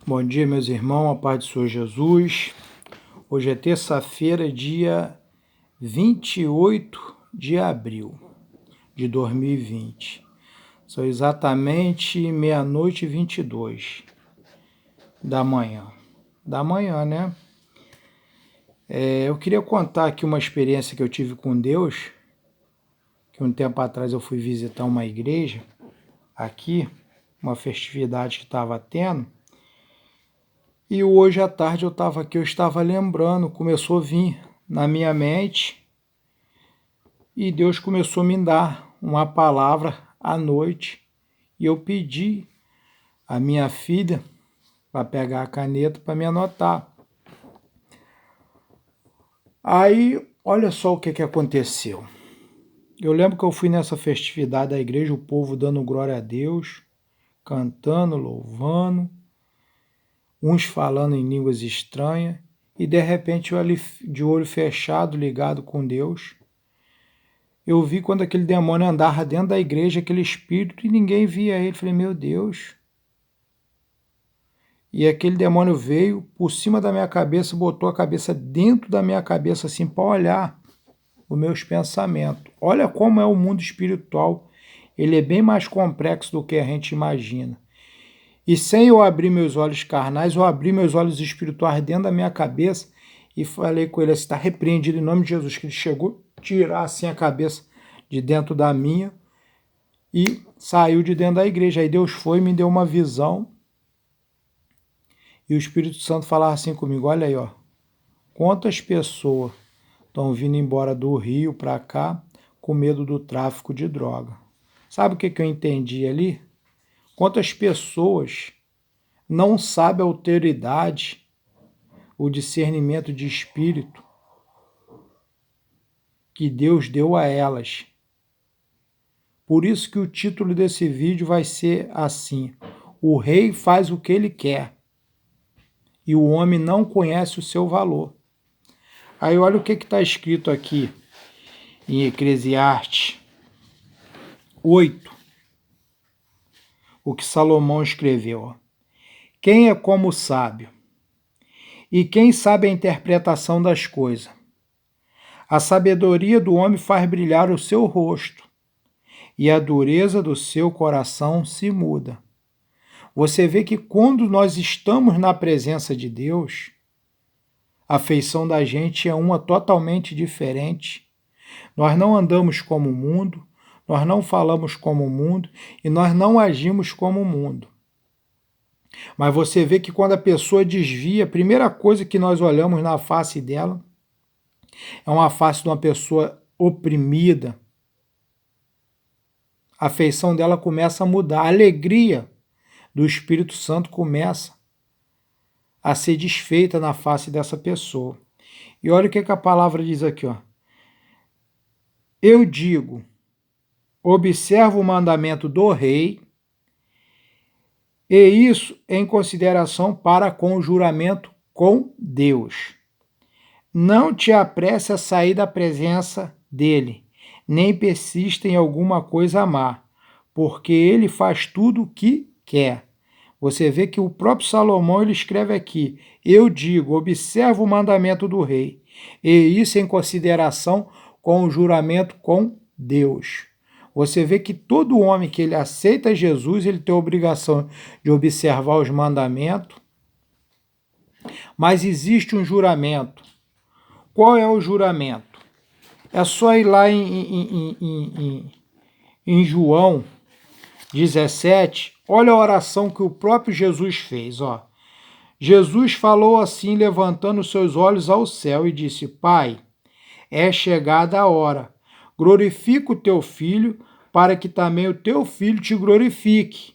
Bom dia, meus irmãos, a paz do Senhor Jesus. Hoje é terça-feira, dia 28 de abril de 2020. São exatamente meia-noite e 22 da manhã. Da manhã, né? Eu queria contar aqui uma experiência que eu tive com Deus, que um tempo atrás eu fui visitar uma igreja aqui, uma festividade que estava tendo. E hoje à tarde eu estava aqui, eu estava lembrando, começou a vir na minha mente e Deus começou a me dar uma palavra à noite e eu pedi a minha filha para pegar a caneta para me anotar. Aí, olha só o que aconteceu. Eu lembro que eu fui nessa festividade da igreja, o povo dando glória a Deus, cantando, louvando, uns falando em línguas estranhas, e de repente eu ali de olho fechado, ligado com Deus, eu vi quando aquele demônio andava dentro da igreja, aquele espírito, e ninguém via ele. Falei, meu Deus. E aquele demônio veio por cima da minha cabeça, botou a cabeça dentro da minha cabeça, assim, para olhar os meus pensamentos. Olha como é o mundo espiritual. Ele é bem mais complexo do que a gente imagina. E sem eu abrir meus olhos carnais, eu abri meus olhos espirituais dentro da minha cabeça e falei com ele, está repreendido em nome de Jesus, que ele chegou a tirar assim a cabeça de dentro da minha e saiu de dentro da igreja. Aí Deus foi e me deu uma visão e o Espírito Santo falava assim comigo, olha aí, ó, quantas pessoas estão vindo embora do Rio para cá com medo do tráfico de droga. Sabe o que eu entendi ali? Quantas pessoas não sabem a autoridade, o discernimento de espírito que Deus deu a elas. Por isso que o título desse vídeo vai ser assim: o rei faz o que ele quer e o homem não conhece o seu valor. Aí olha o que está escrito aqui em Eclesiastes 8, o que Salomão escreveu. Quem é como o sábio? E quem sabe a interpretação das coisas? A sabedoria do homem faz brilhar o seu rosto, e a dureza do seu coração se muda. Você vê que quando nós estamos na presença de Deus, a feição da gente é uma totalmente diferente. Nós não andamos como o mundo, nós não falamos como o mundo e nós não agimos como o mundo. Mas você vê que quando a pessoa desvia, a primeira coisa que nós olhamos na face dela é uma face de uma pessoa oprimida. A feição dela começa a mudar, a alegria do Espírito Santo começa a ser desfeita na face dessa pessoa. E olha o que a palavra diz aqui, ó. Eu digo, observa o mandamento do rei, e isso em consideração para com o juramento com Deus. Não te apresse a sair da presença dele, nem persista em alguma coisa má, porque ele faz tudo o que quer. Você vê que o próprio Salomão ele escreve aqui, eu digo, observa o mandamento do rei, e isso em consideração com o juramento com Deus. Você vê que todo homem que ele aceita Jesus, ele tem a obrigação de observar os mandamentos, mas existe um juramento. Qual é o juramento? É só ir lá em João 17, olha a oração que o próprio Jesus fez, ó. Jesus falou assim, levantando seus olhos ao céu e disse, Pai, é chegada a hora, glorifica o teu filho, para que também o teu filho te glorifique.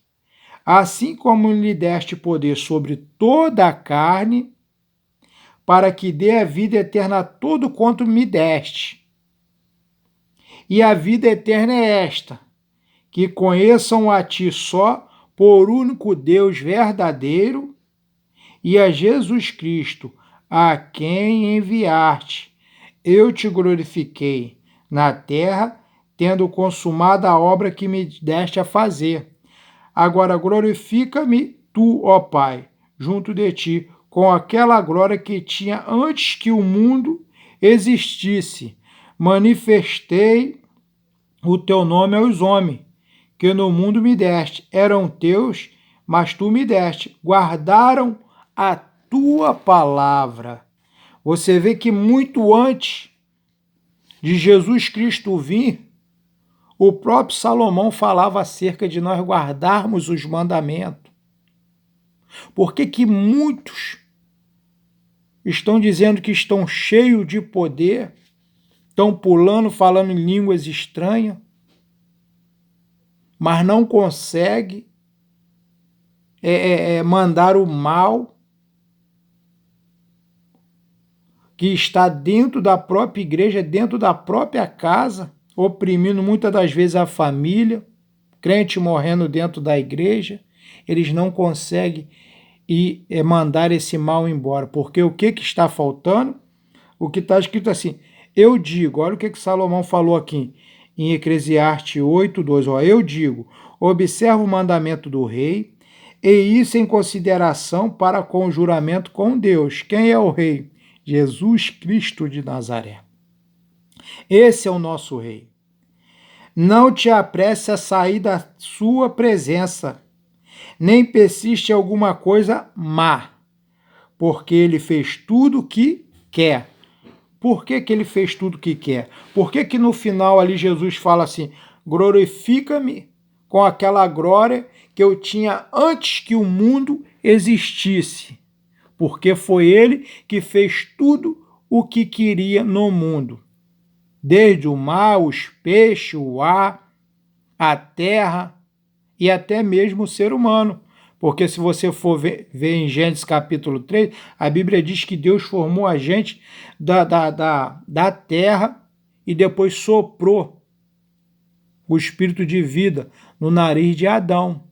Assim como lhe deste poder sobre toda a carne, para que dê a vida eterna a todo quanto me deste. E a vida eterna é esta, que conheçam a ti só, por único Deus verdadeiro, e a Jesus Cristo, a quem enviaste. Eu te glorifiquei na terra, tendo consumado a obra que me deste a fazer. Agora glorifica-me tu, ó Pai, junto de ti, com aquela glória que tinha antes que o mundo existisse. Manifestei o teu nome aos homens, que no mundo me deste. Eram teus, mas tu me deste. Guardaram a tua palavra. Você vê que muito antes de Jesus Cristo vir, o próprio Salomão falava acerca de nós guardarmos os mandamentos. Por que muitos estão dizendo que estão cheios de poder, estão pulando, falando em línguas estranhas, mas não conseguem mandar o mal que está dentro da própria igreja, dentro da própria casa, oprimindo muitas das vezes a família, crente morrendo dentro da igreja, eles não conseguem mandar esse mal embora, porque o que está faltando? O que está escrito assim, eu digo, olha o que Salomão falou aqui em Eclesiastes 8:2, eu digo, observa o mandamento do rei, e isso em consideração para com o juramento com Deus. Quem é o rei? Jesus Cristo de Nazaré. Esse é o nosso rei. Não te apresse a sair da sua presença, nem persiste em alguma coisa má, porque ele fez tudo o que quer. Por que ele fez tudo o que quer? Por que no final ali Jesus fala assim, glorifica-me com aquela glória que eu tinha antes que o mundo existisse? Porque foi ele que fez tudo o que queria no mundo. Desde o mar, os peixes, o ar, a terra e até mesmo o ser humano. Porque se você for ver em Gênesis capítulo 3, a Bíblia diz que Deus formou a gente da terra e depois soprou o espírito de vida no nariz de Adão.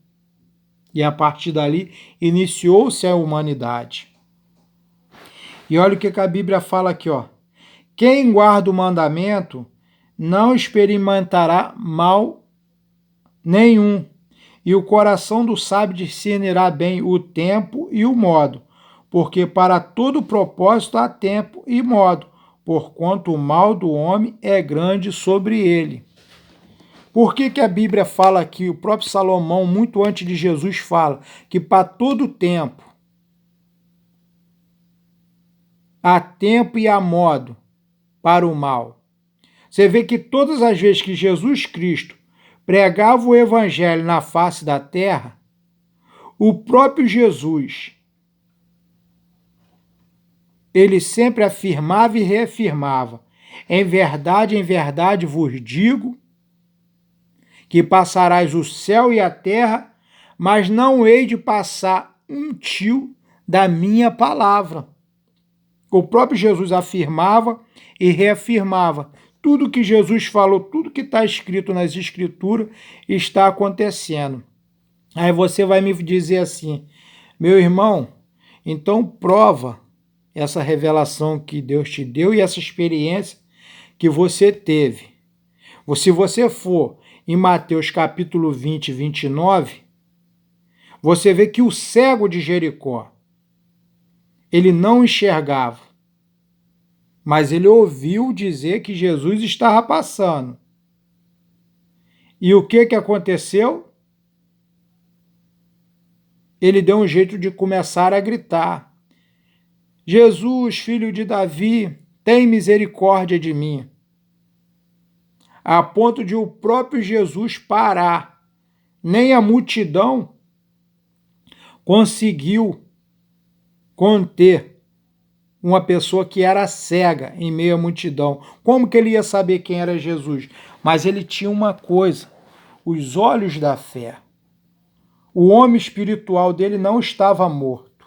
E a partir dali iniciou-se a humanidade. E olha o que a Bíblia fala aqui, ó. Quem guarda o mandamento não experimentará mal nenhum, e o coração do sábio discernirá bem o tempo e o modo, porque para todo propósito há tempo e modo, porquanto o mal do homem é grande sobre ele. Por que a Bíblia fala aqui, o próprio Salomão, muito antes de Jesus, fala que para todo tempo há tempo e há modo para o mal? Você vê que todas as vezes que Jesus Cristo pregava o evangelho na face da terra, o próprio Jesus, ele sempre afirmava e reafirmava, em verdade vos digo, que passarás o céu e a terra, mas não hei de passar um tio da minha palavra. O próprio Jesus afirmava e reafirmava. Tudo que Jesus falou, tudo que está escrito nas Escrituras está acontecendo. Aí você vai me dizer assim, meu irmão, então prova essa revelação que Deus te deu e essa experiência que você teve. Se você for em Mateus capítulo 20, 29, você vê que o cego de Jericó, ele não enxergava, mas ele ouviu dizer que Jesus estava passando. E o que aconteceu? Ele deu um jeito de começar a gritar, Jesus, filho de Davi, tem misericórdia de mim. A ponto de o próprio Jesus parar. Nem a multidão conseguiu conter uma pessoa que era cega em meio à multidão. Como que ele ia saber quem era Jesus? Mas ele tinha uma coisa, os olhos da fé. O homem espiritual dele não estava morto.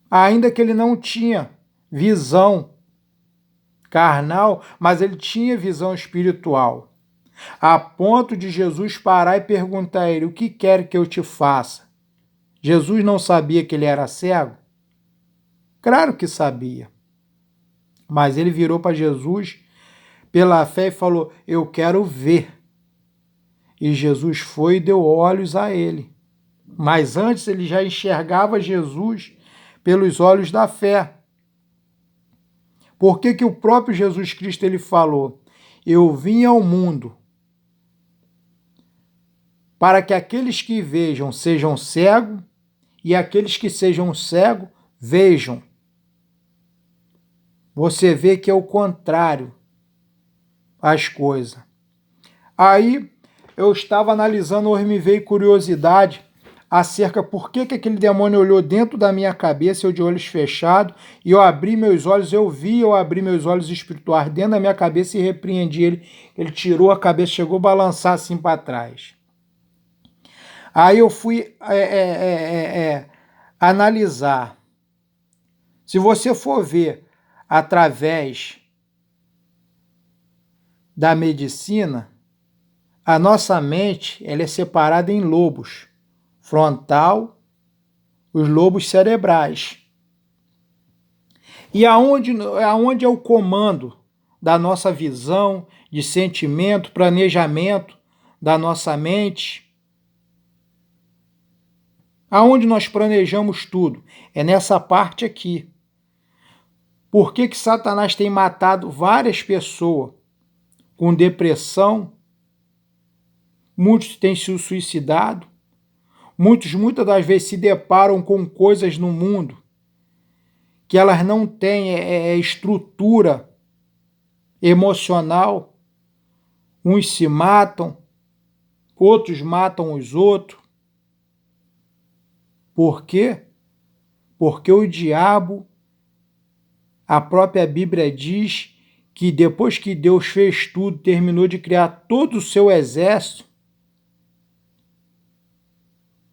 Ainda que ele não tinha visão carnal, mas ele tinha visão espiritual. A ponto de Jesus parar e perguntar a ele, o que quer que eu te faça? Jesus não sabia que ele era cego? Claro que sabia. Mas ele virou para Jesus pela fé e falou, eu quero ver. E Jesus foi e deu olhos a ele. Mas antes ele já enxergava Jesus pelos olhos da fé. Por que que o próprio Jesus Cristo ele falou: eu vim ao mundo para que aqueles que vejam sejam cegos e aqueles que sejam cegos vejam. Você vê que é o contrário as coisas. Aí eu estava analisando, hoje me veio curiosidade acerca por que aquele demônio olhou dentro da minha cabeça, eu de olhos fechados, e eu abri meus olhos, eu abri meus olhos espirituais dentro da minha cabeça e repreendi ele. Ele tirou a cabeça, chegou a balançar assim para trás. Aí eu fui analisar. Se você for ver através da medicina, a nossa mente ela é separada em lobos. Frontal, os lobos cerebrais. E aonde é o comando da nossa visão, de sentimento, planejamento da nossa mente? Aonde nós planejamos tudo? É nessa parte aqui. Por que que Satanás tem matado várias pessoas com depressão? Muitos têm se suicidado. Muitas das vezes se deparam com coisas no mundo que elas não têm estrutura emocional. Uns se matam, outros matam os outros. Por quê? Porque o diabo, a própria Bíblia diz que depois que Deus fez tudo, terminou de criar todo o seu exército,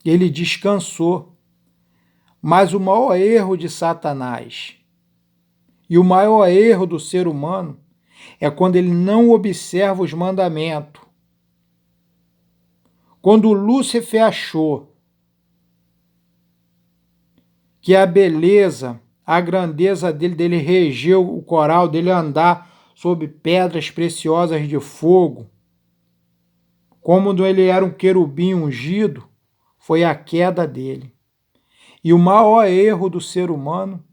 ele descansou. Mas o maior erro de Satanás e o maior erro do ser humano é quando ele não observa os mandamentos. Quando Lúcifer achou que a beleza, a grandeza dele reger o coral, dele andar sobre pedras preciosas de fogo, como ele era um querubim ungido, foi a queda dele. E o maior erro do ser humano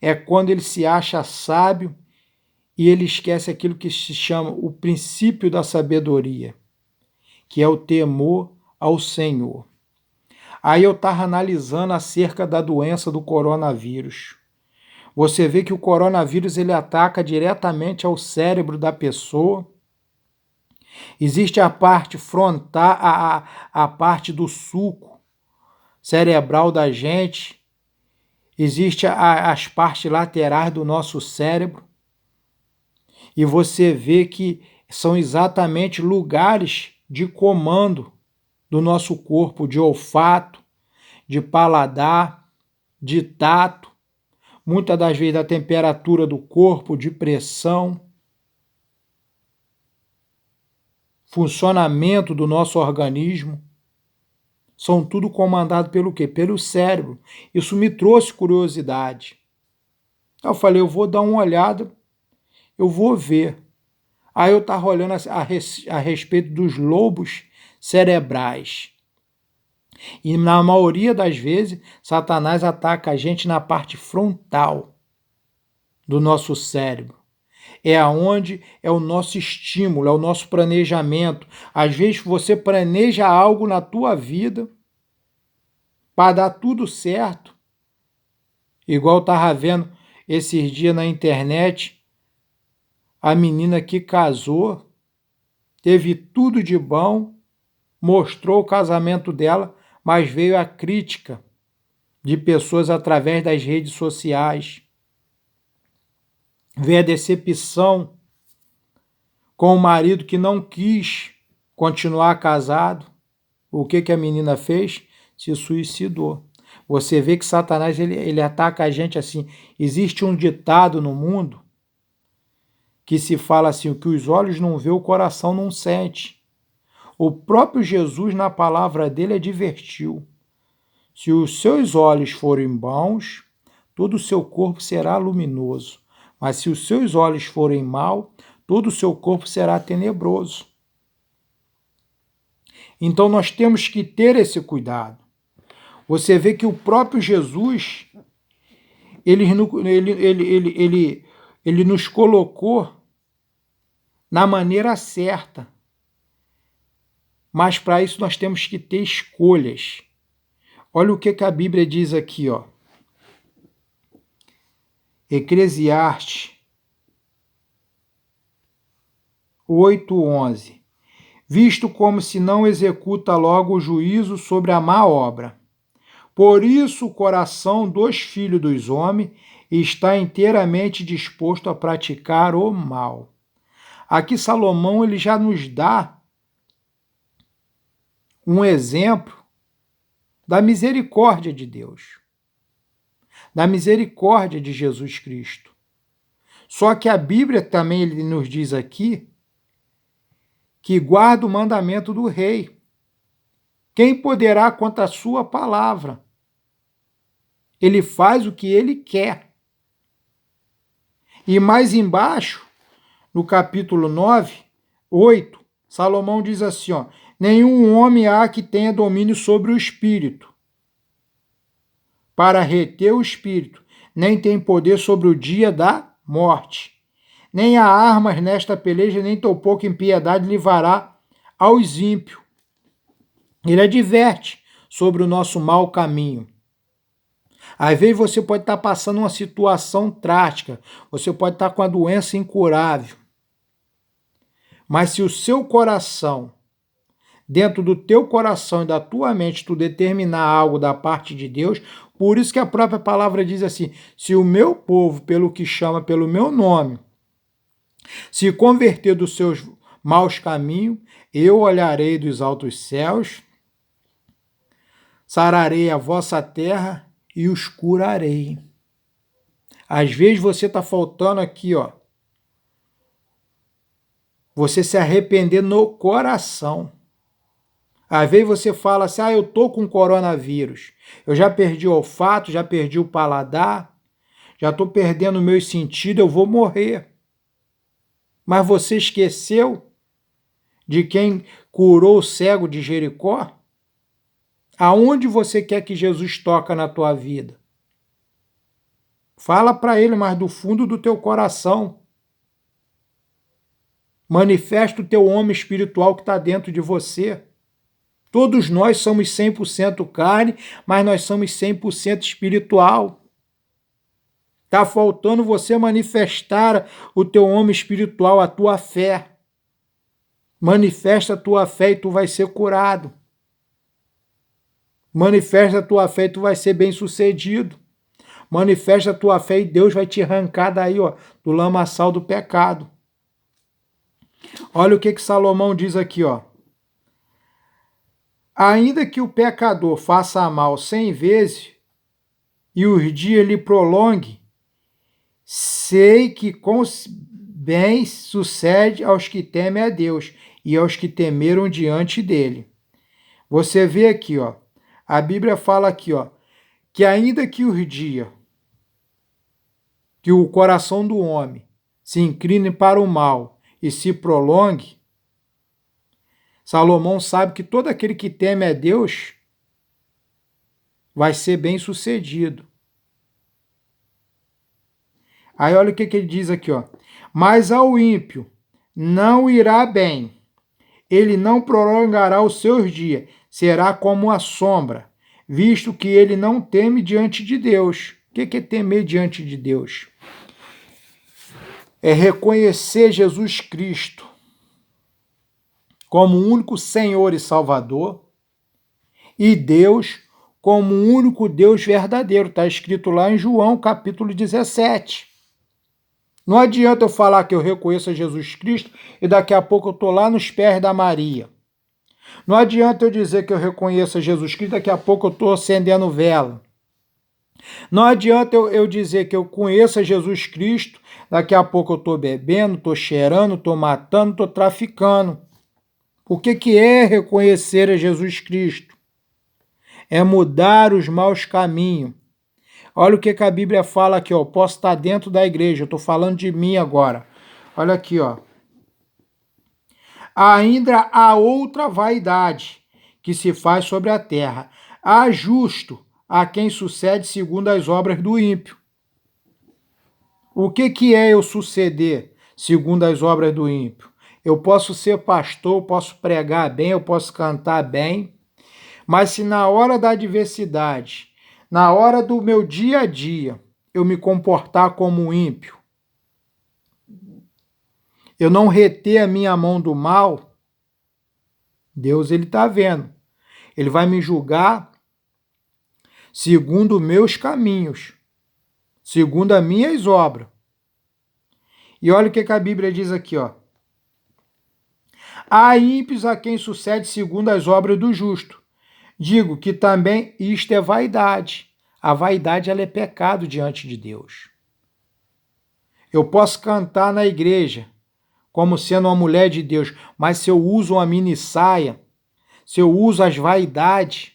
é quando ele se acha sábio e ele esquece aquilo que se chama o princípio da sabedoria, que é o temor ao Senhor. Aí eu estava analisando acerca da doença do coronavírus. Você vê que o coronavírus ele ataca diretamente ao cérebro da pessoa. Existe a parte frontal, a parte do sulco cerebral da gente. Existe as partes laterais do nosso cérebro. E você vê que são exatamente lugares de comando do nosso corpo, de olfato, de paladar, de tato, muitas das vezes da temperatura do corpo, de pressão, funcionamento do nosso organismo. São tudo comandado pelo quê? Pelo cérebro. Isso me trouxe curiosidade. Então eu falei, eu vou dar uma olhada, eu vou ver. Aí eu estava olhando a respeito dos lobos cerebrais. E na maioria das vezes, Satanás ataca a gente na parte frontal do nosso cérebro. É aonde é o nosso estímulo, é o nosso planejamento. Às vezes você planeja algo na tua vida para dar tudo certo. Igual eu estava vendo esses dias na internet, a menina que casou, teve tudo de bom, mostrou o casamento dela, mas veio a crítica de pessoas através das redes sociais. Veio a decepção com o marido que não quis continuar casado. O que a menina fez? Se suicidou. Você vê que Satanás ele ataca a gente assim. Existe um ditado no mundo que se fala assim, o que os olhos não vê, o coração não sente. O próprio Jesus, na palavra dele, advertiu. Se os seus olhos forem bons, todo o seu corpo será luminoso. Mas se os seus olhos forem maus, todo o seu corpo será tenebroso. Então nós temos que ter esse cuidado. Você vê que o próprio Jesus, ele nos colocou na maneira certa. Mas para isso nós temos que ter escolhas. Olha o que a Bíblia diz aqui, ó. Eclesiastes 8:11. Visto como se não executa logo o juízo sobre a má obra. Por isso o coração dos filhos dos homens está inteiramente disposto a praticar o mal. Aqui Salomão ele já nos dá um exemplo da misericórdia de Deus, da misericórdia de Jesus Cristo. Só que a Bíblia também ele nos diz aqui que guarda o mandamento do rei. Quem poderá contra a sua palavra? Ele faz o que ele quer. E mais embaixo, no capítulo 9:8, Salomão diz assim, ó, nenhum homem há que tenha domínio sobre o espírito, para reter o espírito, nem tem poder sobre o dia da morte. Nem há armas nesta peleja, nem tampouco impiedade livrará aos ímpios. Ele adverte sobre o nosso mau caminho. Às vezes você pode estar passando uma situação trágica, você pode estar com a doença incurável. Mas se o seu coração, dentro do teu coração e da tua mente, tu determinar algo da parte de Deus, por isso que a própria palavra diz assim, se o meu povo, pelo que chama pelo meu nome, se converter dos seus maus caminhos, eu olharei dos altos céus, sararei a vossa terra e os curarei. Às vezes você está faltando aqui, ó, você se arrepender no coração. Às vezes você fala assim, eu tô com coronavírus, eu já perdi o olfato, já perdi o paladar, já estou perdendo meus sentidos, eu vou morrer. Mas você esqueceu de quem curou o cego de Jericó? Aonde você quer que Jesus toque na tua vida? Fala para ele, mas do fundo do teu coração. Manifesta o teu homem espiritual que está dentro de você. Todos nós somos 100% carne, mas nós somos 100% espiritual. Está faltando você manifestar o teu homem espiritual, a tua fé. Manifesta a tua fé e tu vai ser curado. Manifesta a tua fé e tu vai ser bem-sucedido. Manifesta a tua fé e Deus vai te arrancar daí, ó, do lamaçal do pecado. Olha o que Salomão diz aqui, ó. Ainda que o pecador faça mal 100 vezes e os dias lhe prolongue, sei que com bem sucede aos que temem a Deus e aos que temeram diante dele. Você vê aqui, ó, a Bíblia fala aqui, ó, que ainda que os dias, que o coração do homem se incline para o mal e se prolongue, Salomão sabe que todo aquele que teme a Deus vai ser bem sucedido. Aí olha o que ele diz aqui, ó. Mas ao ímpio não irá bem, ele não prolongará os seus dias, será como a sombra, visto que ele não teme diante de Deus. O que é temer diante de Deus? É reconhecer Jesus Cristo como o único Senhor e Salvador e Deus como o único Deus verdadeiro. Está escrito lá em João, capítulo 17. Não adianta eu falar que eu reconheço a Jesus Cristo e daqui a pouco eu estou lá nos pés da Maria. Não adianta eu dizer que eu reconheço a Jesus Cristo, daqui a pouco eu estou acendendo vela. Não adianta eu dizer que eu conheço a Jesus Cristo, daqui a pouco eu estou bebendo, estou cheirando, estou matando, estou traficando. O que é reconhecer a Jesus Cristo? É mudar os maus caminhos. Olha o que a Bíblia fala aqui, ó. Posso estar dentro da igreja, eu estou falando de mim agora. Olha aqui, ó. Ainda há outra vaidade que se faz sobre a terra, Há justo a quem sucede segundo as obras do ímpio. O que é eu suceder segundo as obras do ímpio? Eu posso ser pastor, eu posso pregar bem, eu posso cantar bem, mas se na hora da adversidade, na hora do meu dia a dia, eu me comportar como um ímpio, eu não reter a minha mão do mal, Deus ele está vendo. Ele vai me julgar segundo meus caminhos, segundo as minhas obras. E olha o que a Bíblia diz aqui, ó. Há ímpios a quem sucede segundo as obras do justo. Digo que também isto é vaidade. A vaidade ela é pecado diante de Deus. Eu posso cantar na igreja como sendo uma mulher de Deus, mas se eu uso uma mini saia, se eu uso as vaidades,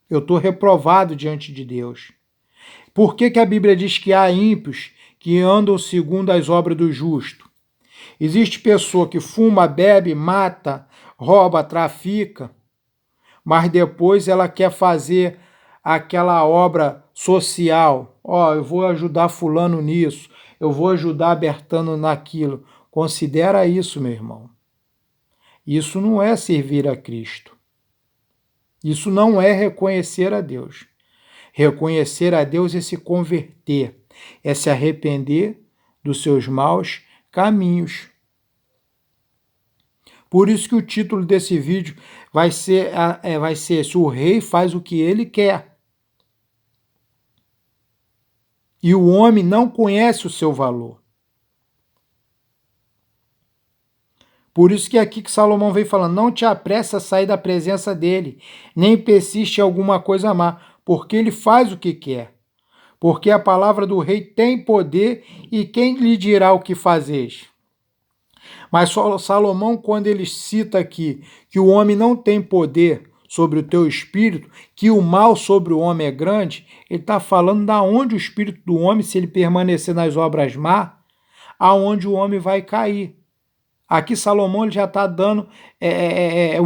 eu estou reprovado diante de Deus. Por que a Bíblia diz que há ímpios que andam segundo as obras do justo? Existe pessoa que fuma, bebe, mata, rouba, trafica, mas depois ela quer fazer aquela obra social. Ó, eu vou ajudar fulano nisso, eu vou ajudar Bertano naquilo. Considera isso, meu irmão. Isso não é servir a Cristo. Isso não é reconhecer a Deus. Reconhecer a Deus é se converter, é se arrepender dos seus maus caminhos. Por isso que o título desse vídeo vai ser se o rei faz o que ele quer. E o homem não conhece o seu valor. Por isso que aqui que Salomão vem falando, não te apressa a sair da presença dele, nem persiste em alguma coisa má, porque ele faz o que quer. Porque a palavra do rei tem poder, e quem lhe dirá o que fazeis? Mas Salomão, quando ele cita aqui que o homem não tem poder sobre o teu espírito, que o mal sobre o homem é grande, ele está falando da onde o espírito do homem, se ele permanecer nas obras má, aonde o homem vai cair. Aqui Salomão ele já está dando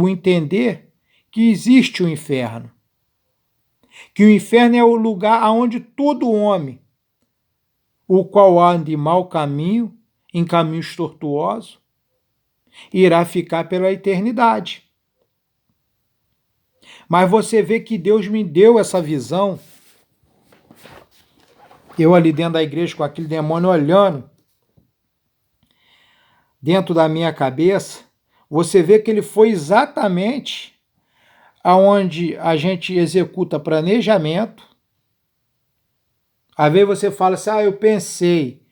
o entender que existe o inferno. Que o inferno é o lugar aonde todo homem, o qual anda em mau caminho, em caminhos tortuosos, irá ficar pela eternidade. Mas você vê que Deus me deu essa visão, eu ali dentro da igreja com aquele demônio olhando dentro da minha cabeça, você vê que ele foi exatamente aonde a gente executa planejamento. Às vezes você fala assim, eu pensei,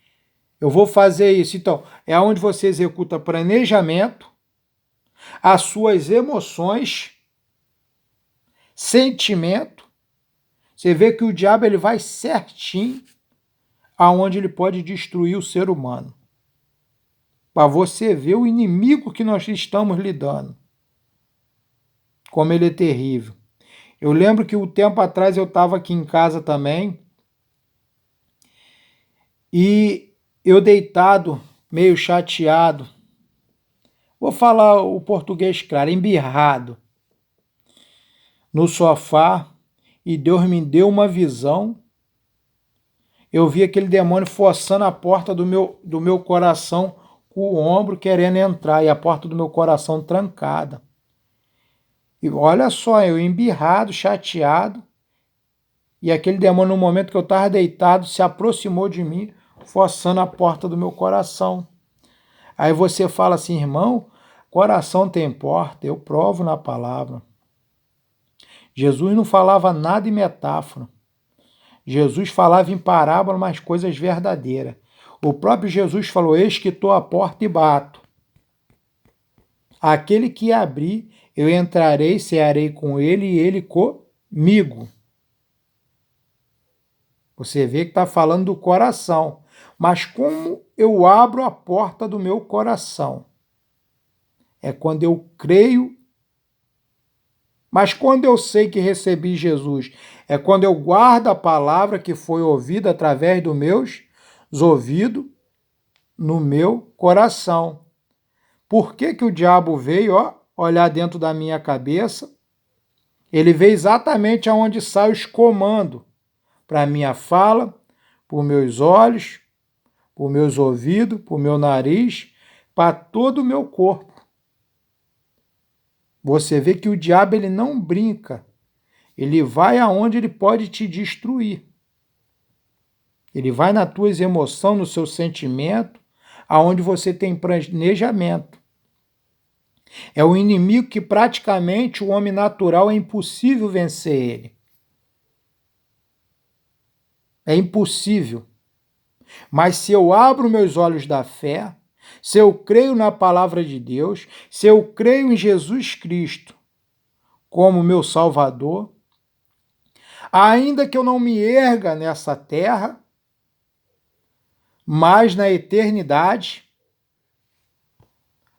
eu vou fazer isso. Então, é onde você executa planejamento, as suas emoções, sentimento. Você vê que o diabo ele vai certinho aonde ele pode destruir o ser humano. Para você ver o inimigo que nós estamos lidando. Como ele é terrível. Eu lembro que um tempo atrás eu estava aqui em casa também e eu deitado, meio chateado, vou falar o português claro, embirrado, no sofá, e Deus me deu uma visão. Eu vi aquele demônio forçando a porta do meu coração com o ombro, querendo entrar, e a porta do meu coração trancada. E olha só, eu embirrado, chateado, e aquele demônio, no momento que eu estava deitado, se aproximou de mim, forçando a porta do meu coração. Aí você fala assim, irmão, coração tem porta, eu provo na palavra. Jesus não falava nada em metáfora. Jesus falava em parábola, mas coisas verdadeiras. O próprio Jesus falou, eis que estou à porta e bato. Aquele que abrir, eu entrarei, cearei com ele e ele comigo. Você vê que está falando do coração. Mas como eu abro a porta do meu coração? É quando eu creio. Mas quando eu sei que recebi Jesus? É quando eu guardo a palavra que foi ouvida através dos meus ouvidos no meu coração. Por que o diabo veio olhar dentro da minha cabeça? Ele vê exatamente aonde sai os comandos para a minha fala, para os meus olhos, para os meus ouvidos, para o meu nariz, para todo o meu corpo. Você vê que o diabo ele não brinca. Ele vai aonde ele pode te destruir. Ele vai nas tuas emoções, no seu sentimento, aonde você tem planejamento. É o inimigo que praticamente o homem natural é impossível vencer ele. É impossível. Mas se eu abro meus olhos da fé, se eu creio na palavra de Deus, se eu creio em Jesus Cristo como meu Salvador, ainda que eu não me erga nessa terra, mas na eternidade,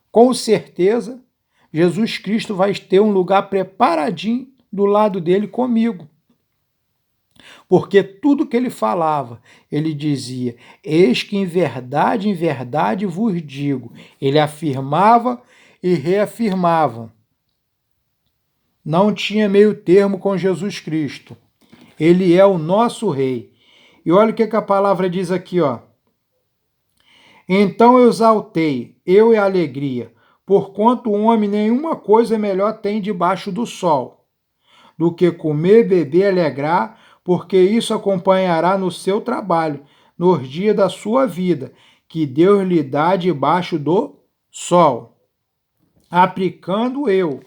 com certeza, Jesus Cristo vai ter um lugar preparadinho do lado dele comigo. Porque tudo que ele falava, ele dizia, eis que em verdade vos digo. Ele afirmava e reafirmava. Não tinha meio termo com Jesus Cristo. Ele é o nosso rei. E olha o que a palavra diz aqui, ó. Então eu exaltei, eu e a alegria, porquanto o homem nenhuma coisa melhor tem debaixo do sol, do que comer, beber, alegrar, porque isso acompanhará no seu trabalho, nos dias da sua vida, que Deus lhe dá debaixo do sol. Aplicando eu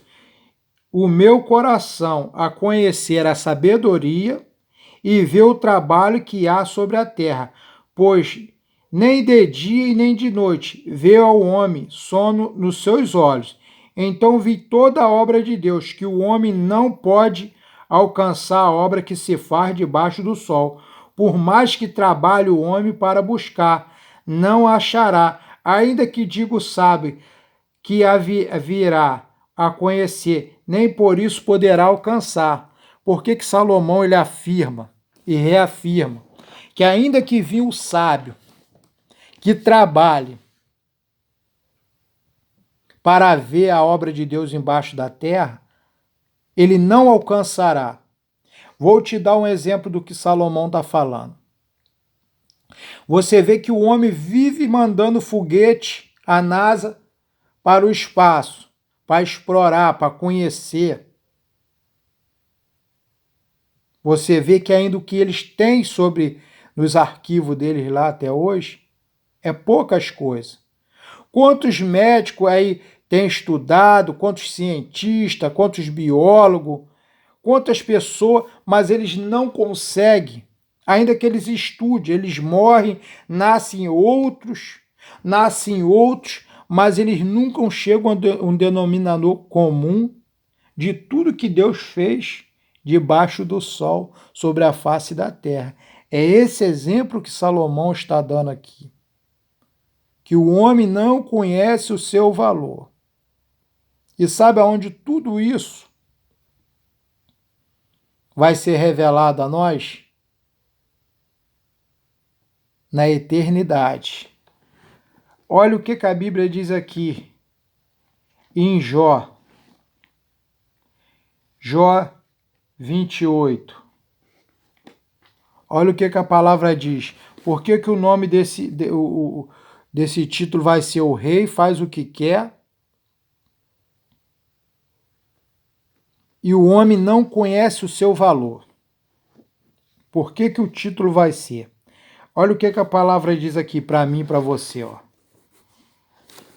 o meu coração a conhecer a sabedoria e ver o trabalho que há sobre a terra, pois nem de dia e nem de noite vê ao homem sono nos seus olhos. Então vi toda a obra de Deus, que o homem não pode alcançar a obra que se faz debaixo do sol. Por mais que trabalhe o homem para buscar, não achará, ainda que digo sabe que virá a conhecer, nem por isso poderá alcançar. Por que Salomão ele afirma e reafirma que ainda que vinha o sábio, que trabalhe para ver a obra de Deus embaixo da terra, ele não alcançará. Vou te dar um exemplo do que Salomão está falando. Você vê que o homem vive mandando foguete, a NASA, para o espaço, para explorar, para conhecer. Você vê que ainda o que eles têm nos arquivos deles lá até hoje, é poucas coisas. Quantos médicos aí têm estudado, quantos cientistas, quantos biólogos, quantas pessoas, mas eles não conseguem, ainda que eles estudem, eles morrem, nascem outros, mas eles nunca chegam a um denominador comum de tudo que Deus fez debaixo do sol, sobre a face da terra. É esse exemplo que Salomão está dando aqui. Que o homem não conhece o seu valor. E sabe aonde tudo isso vai ser revelado a nós? Na eternidade. Olha o que a Bíblia diz aqui em Jó. Jó 28. Olha o que a palavra diz. Por que o nome desse título vai ser O Rei Faz o que Quer? E o homem não conhece o seu valor. Por que o título vai ser? Olha o que a palavra diz aqui para mim e para você. Ó.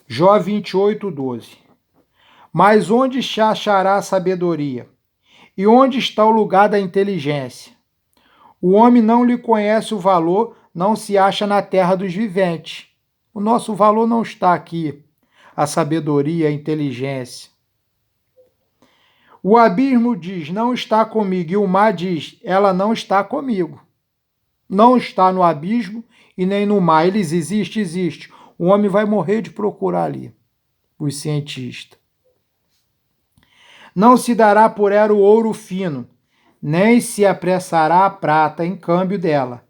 Jó 28, 12. Mas onde se achará a sabedoria? E onde está o lugar da inteligência? O homem não lhe conhece o valor, não se acha na terra dos viventes. O nosso valor não está aqui. A sabedoria, a inteligência. O abismo diz, não está comigo. E o mar diz, ela não está comigo. Não está no abismo e nem no mar. Eles existem, existe. O homem vai morrer de procurar ali. Os cientistas. Não se dará por ela o ouro fino, nem se apressará a prata em câmbio dela.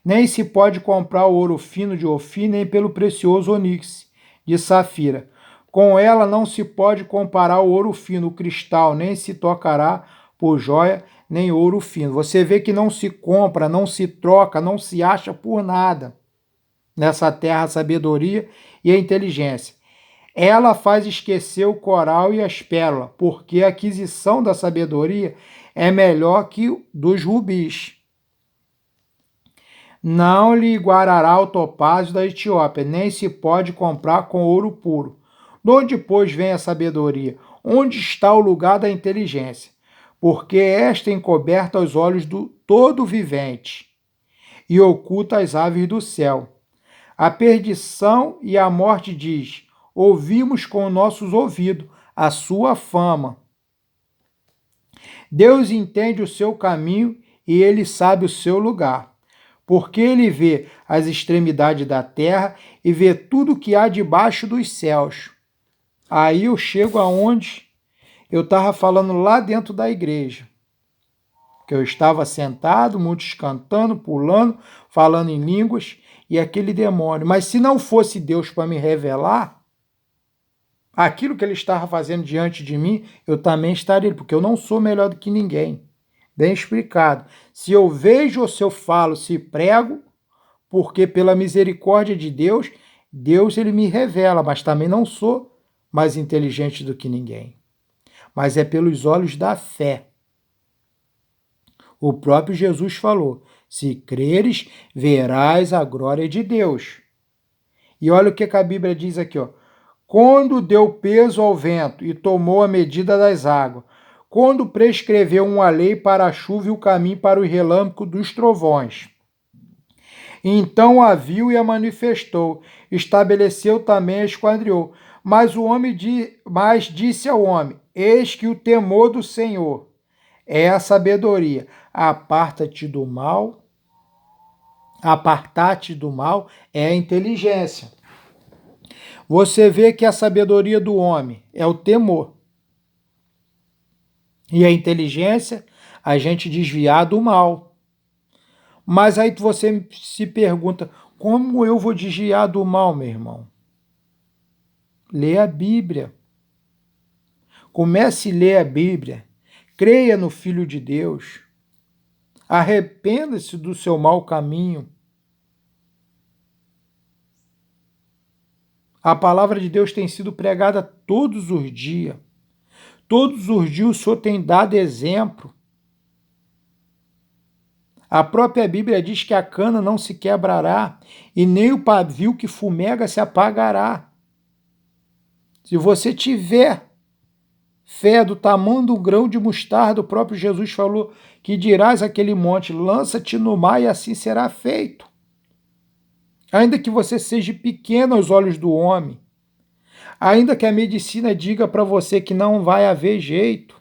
Nem se pode comprar o ouro fino de Ofir, nem pelo precioso onix de Safira. Com ela não se pode comparar o ouro fino, o cristal, nem se tocará por joia, nem ouro fino. Você vê que não se compra, não se troca, não se acha por nada nessa terra a sabedoria e a inteligência. Ela faz esquecer o coral e as pérolas, porque a aquisição da sabedoria é melhor que dos rubis. Não lhe igualará o topázio da Etiópia, nem se pode comprar com ouro puro. De onde, pois, vem a sabedoria? Onde está o lugar da inteligência? Porque esta encoberta os olhos do todo vivente e oculta as aves do céu. A perdição e a morte diz: ouvimos com nossos ouvidos a sua fama. Deus entende o seu caminho e ele sabe o seu lugar, porque ele vê as extremidades da terra e vê tudo que há debaixo dos céus. Aí eu chego aonde eu estava falando lá dentro da igreja, que eu estava sentado, muitos cantando, pulando, falando em línguas, e aquele demônio. Mas se não fosse Deus para me revelar aquilo que ele estava fazendo diante de mim, eu também estaria, porque eu não sou melhor do que ninguém. Bem explicado. Se eu vejo ou se eu falo, se prego, porque pela misericórdia de Deus, Deus ele me revela, mas também não sou mais inteligente do que ninguém. Mas é pelos olhos da fé. O próprio Jesus falou: se creres, verás a glória de Deus. E olha o que a Bíblia diz aqui, ó. Quando deu peso ao vento e tomou a medida das águas, quando prescreveu uma lei para a chuva e o caminho para o relâmpago dos trovões. Então a viu e a manifestou, estabeleceu também a esquadriou. Mas disse ao homem: eis que o temor do Senhor é a sabedoria. Aparta-te do mal. Apartar-te do mal é a inteligência. Você vê que a sabedoria do homem é o temor. E a inteligência, a gente desviar do mal. Mas aí você se pergunta, como eu vou desviar do mal, meu irmão? Lê a Bíblia. Comece a ler a Bíblia. Creia no Filho de Deus. Arrependa-se do seu mau caminho. A palavra de Deus tem sido pregada todos os dias. Todos os dias o Senhor tem dado exemplo. A própria Bíblia diz que a cana não se quebrará e nem o pavio que fumega se apagará. Se você tiver fé do tamanho do grão de mostarda, o próprio Jesus falou que dirás àquele monte, lança-te no mar e assim será feito. Ainda que você seja pequeno aos olhos do homem, ainda que a medicina diga para você que não vai haver jeito,